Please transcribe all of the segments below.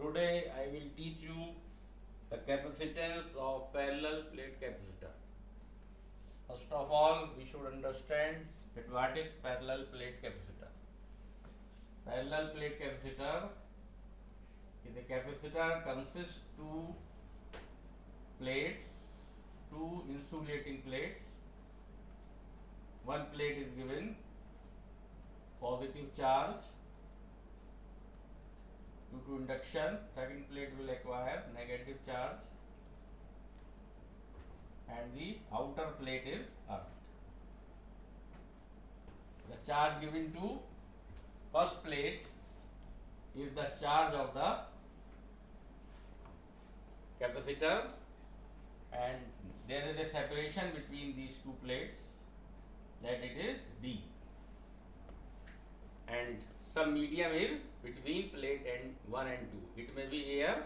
Today I will teach you the capacitance of parallel plate capacitor. First of all, we should understand that what is parallel plate capacitor. Parallel plate capacitor is a capacitor consists two plates, two insulating plates. One plate is given positive charge due to induction, second plate will acquire negative charge, and the outer plate is earth. The charge given to first plate is the charge of the capacitor, and there is a separation between these two plates, that it is D, and some medium is between plate and 1 and 2. It may be air,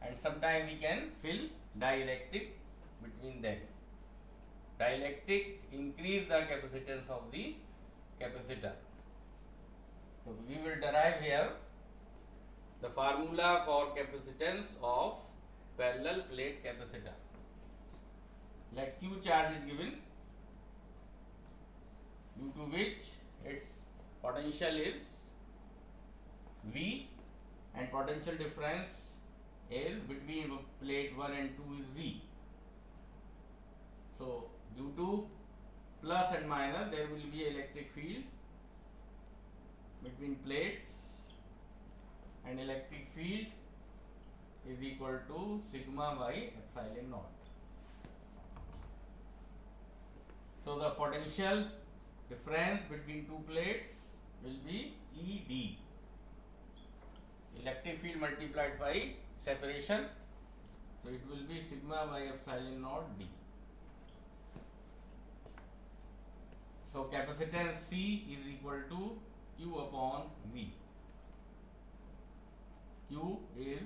and sometimes we can fill dielectric between them. Dielectric increase the capacitance of the capacitor. So we will derive here the formula for capacitance of parallel plate capacitor. Let Q charge is given, due to which its potential is V, and potential difference is between plate 1 and 2 is V. So due to plus and minus, there will be electric field between plates, and electric field is equal to sigma by epsilon naught. So the potential difference between two plates will be ED, electric field multiplied by separation, so it will be sigma by epsilon naught D. So capacitance C is equal to Q upon V. Q is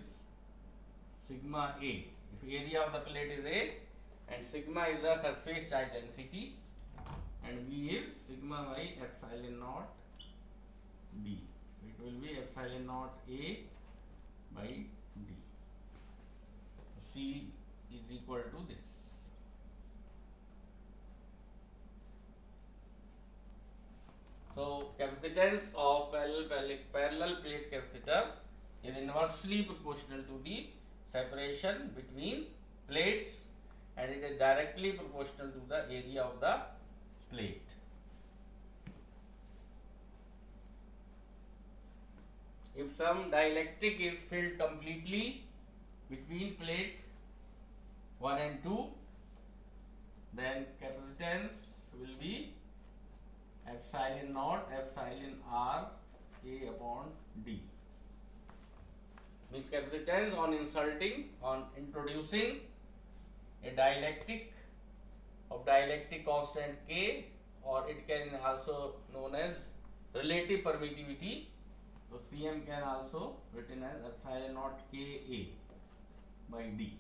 sigma A, if area of the plate is A, and sigma is the surface charge density, and V is sigma by epsilon naught D. It will be epsilon naught A by D. C is equal to this. So capacitance of parallel plate capacitor is inversely proportional to the separation between plates, and it is directly proportional to the area of the plate. If some dielectric is filled completely between plate 1 and 2, then capacitance will be epsilon naught epsilon R A upon D. Means capacitance on introducing a dielectric of dielectric constant K, or it can also known as relative permittivity. So Cm can also written as epsilon naught Ka by D.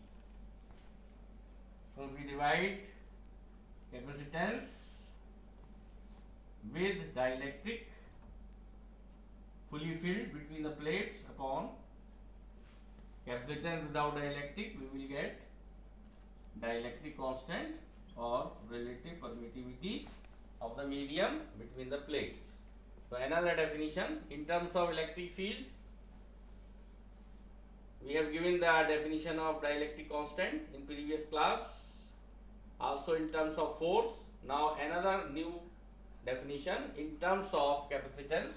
So we divide capacitance with dielectric fully filled between the plates upon capacitance without dielectric, we will get dielectric constant or relative permittivity of the medium between the plates. So another definition in terms of electric field, we have given the definition of dielectric constant in previous class, also in terms of force. Now another new definition in terms of capacitance.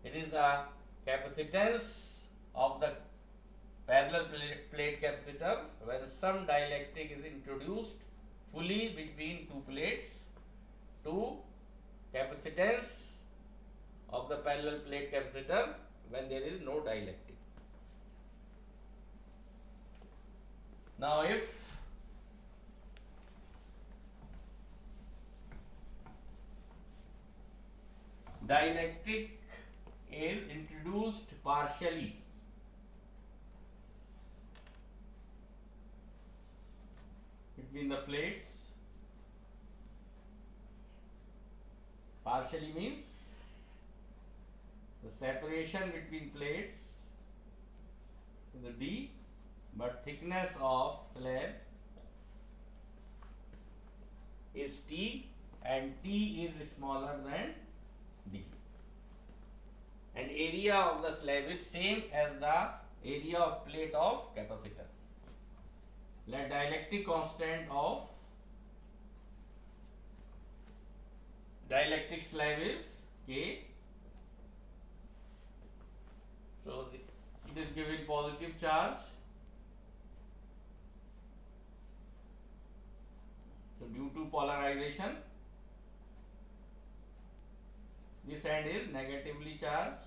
It is the capacitance of the parallel plate capacitor when some dielectric is introduced fully between two plates, to capacitance of the parallel plate capacitor when there is no dielectric. Now if dielectric is introduced partially between the plates, partially means the separation between plates the D, but thickness of slab is T and T is smaller than D. And area of the slab is same as the area of plate of capacitor. Let dielectric constant of dielectric slab is K. So it is given positive charge. So due to polarization, this end is negatively charged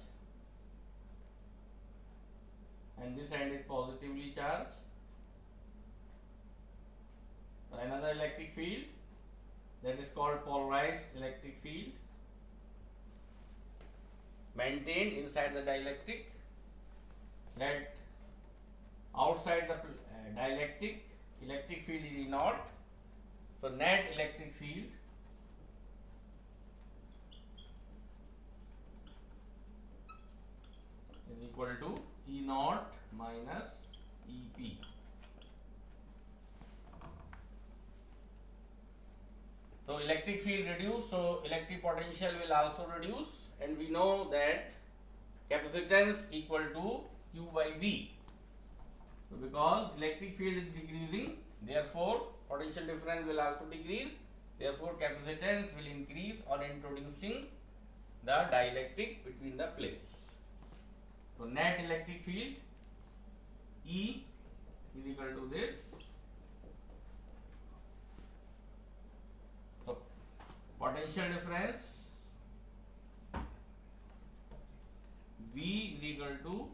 and this end is positively charged. So another electric field, that is called polarized electric field, maintained inside the dielectric. That outside the dielectric, electric field is E naught. So net electric field is equal to E naught minus EP. So electric field reduce, so electric potential will also reduce, and we know that capacitance equal to Q by V. So because electric field is decreasing, therefore potential difference will also decrease, therefore capacitance will increase on introducing the dielectric between the plates. So net electric field E is equal to this. So potential difference V is equal to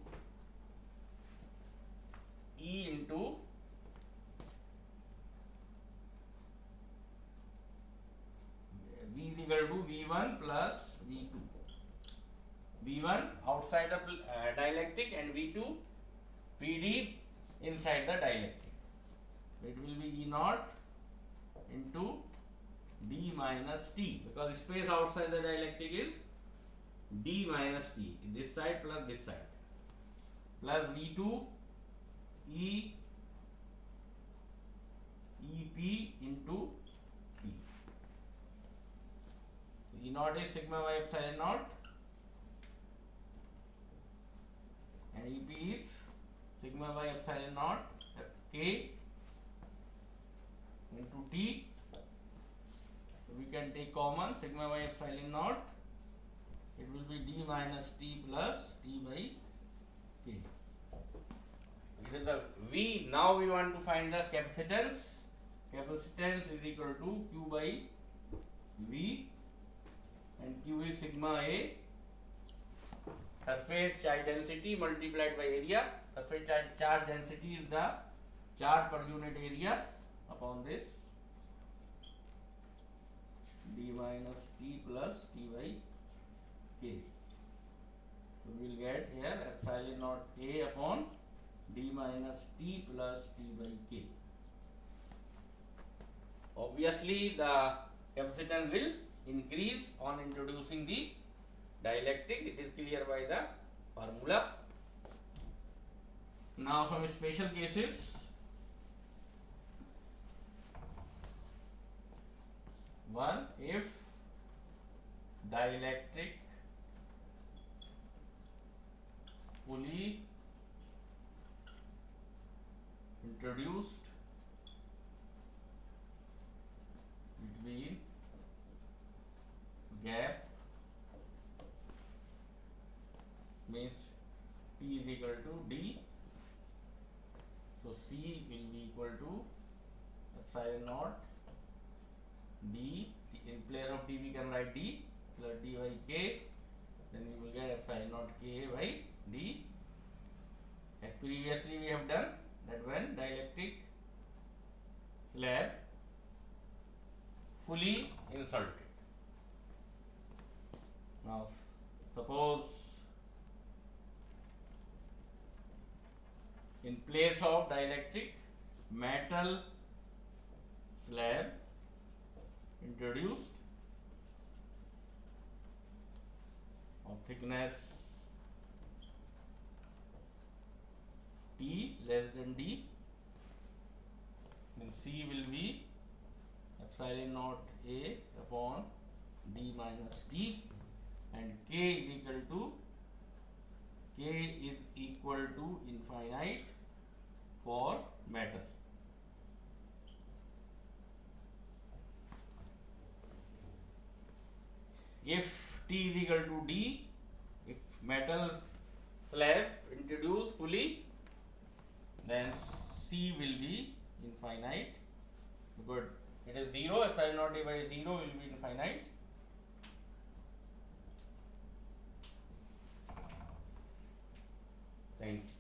E into V is equal to V1 plus V2. V1 outside the dielectric and V2 PD inside the dielectric. It will be E naught into D minus T, because space outside the dielectric is D minus T, this side plus this side, plus V2 E EP into P. E naught is sigma by epsilon naught and EP is sigma by epsilon naught K into T. So we can take common sigma by epsilon naught. It will be D minus T plus T by K. It is the V. Now we want to find the capacitance. Capacitance is equal to Q by V, and Q is sigma A, surface charge density multiplied by area. Surface charge density is the charge per unit area upon this, D minus T plus T by K. So we will get here epsilon naught A upon D minus T plus T by K. Obviously the capacitance will increase on introducing the dielectric. It is clear by the formula. Now some special cases. One, if dielectric fully introduced between gap, means P is equal to D, so C will be equal to epsilon naught D, in place of D we can write D plus D by K, then we will get epsilon naught K by D. As previously we have done, that when dielectric slab fully insulted. Now suppose in place of dielectric, metal slab introduced of thickness T less than D, then C will be epsilon naught A upon D minus T, and K is equal to infinite for metal. If T is equal to D, if metal slab introduced fully, then C will be infinite, because it is 0, epsilon naught A by 0 will be infinite. Thank you.